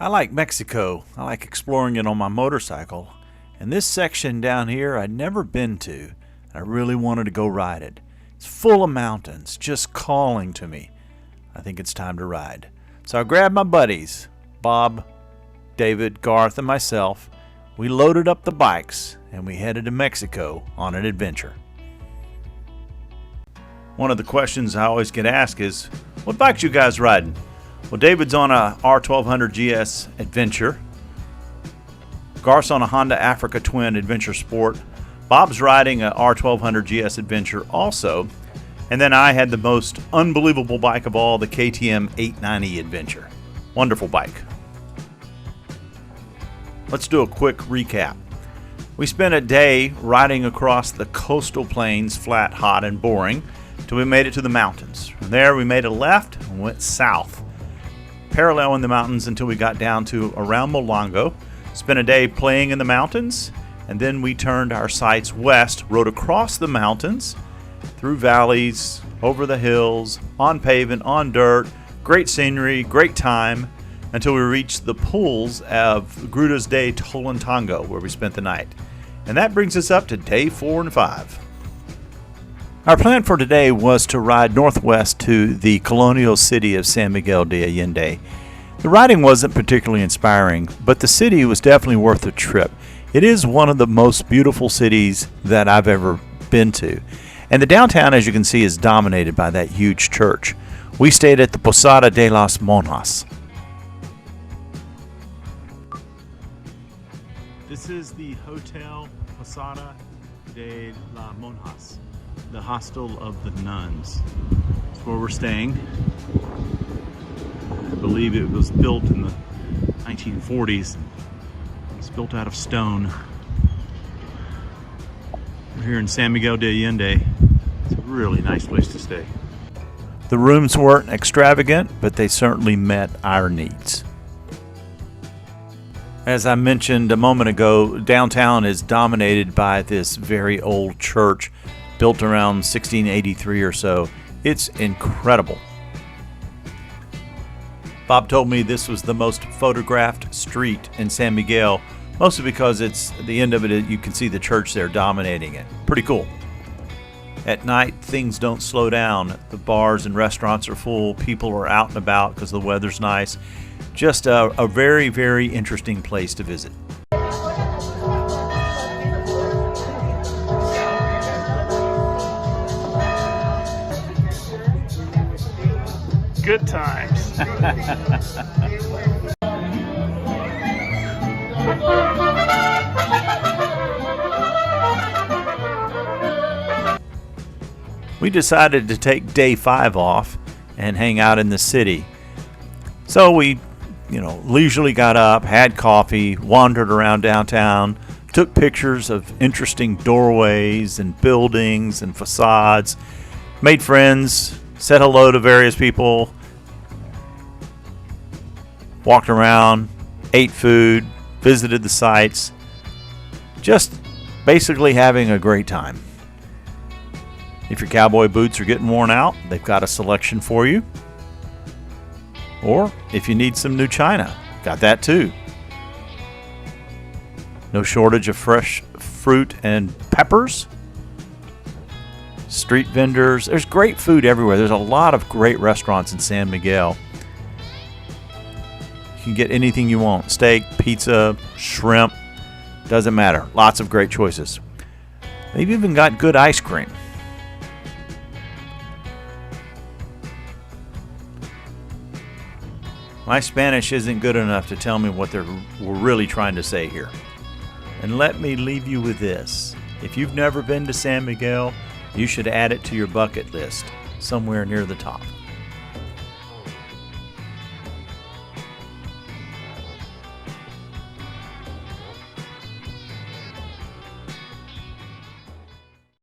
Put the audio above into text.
I like Mexico. I like exploring it on my motorcycle. And this section down here I'd never been to. I really wanted to go ride it. It's full of mountains, just calling to me. I think it's time to ride. So I grabbed my buddies, Bob, David, Garth, and myself. We loaded up the bikes and we headed to Mexico on an adventure. One of the questions I always get asked is, what bikes you guys riding? Well, David's on a R1200 GS Adventure. Garth's on a Honda Africa Twin Adventure Sport. Bob's riding a R1200 GS Adventure also. And then I had the most unbelievable bike of all, the KTM 890 Adventure. Wonderful bike. Let's do a quick recap. We spent a day riding across the coastal plains, flat, hot, and boring, till we made it to the mountains. From there we made a left and went south, paralleling the mountains until we got down to around Molongo. Spent a day playing in the mountains, and then we turned our sights west, rode across the mountains, through valleys, over the hills, on pavement, on dirt, great scenery, great time, until we reached the pools of Grutas de Tolantongo, where we spent the night. And that brings us up to day 4 and 5. Our plan for today was to ride northwest to the colonial city of San Miguel de Allende. The riding wasn't particularly inspiring, but the city was definitely worth the trip. It is one of the most beautiful cities that I've ever been to. And the downtown, as you can see, is dominated by that huge church. We stayed at the Posada de las Monjas. This is the Hotel Posada de las Monjas, the hostel of the nuns. That's where we're staying. I believe it was built in the 1940s. It's built out of stone. We're here in San Miguel de Allende. It's a really nice place to stay. The rooms weren't extravagant, but they certainly met our needs. As I mentioned a moment ago, downtown is dominated by this very old church built around 1683 or so. It's incredible. Bob told me this was the most photographed street in San Miguel, mostly because it's at the end of it, you can see the church there dominating it. Pretty cool. At night, things don't slow down. The bars and restaurants are full. People are out and about because the weather's nice. Just a very, very interesting place to visit. Good times. We decided to take day 5 off and hang out in the city. So we, leisurely got up, had coffee, wandered around downtown, took pictures of interesting doorways and buildings and facades, made friends, said hello to various people, walked around, ate food, visited the sites, just basically having a great time. If your cowboy boots are getting worn out, they've got a selection for you. Or if you need some new china, got that too. No shortage of fresh fruit and peppers. Street vendors. There's great food everywhere. There's a lot of great restaurants in San Miguel. You can get anything you want. Steak, pizza, shrimp. Doesn't matter. Lots of great choices. They've even got good ice cream. My Spanish isn't good enough to tell me what we're really trying to say here. And let me leave you with this. If you've never been to San Miguel, you should add it to your bucket list somewhere near the top.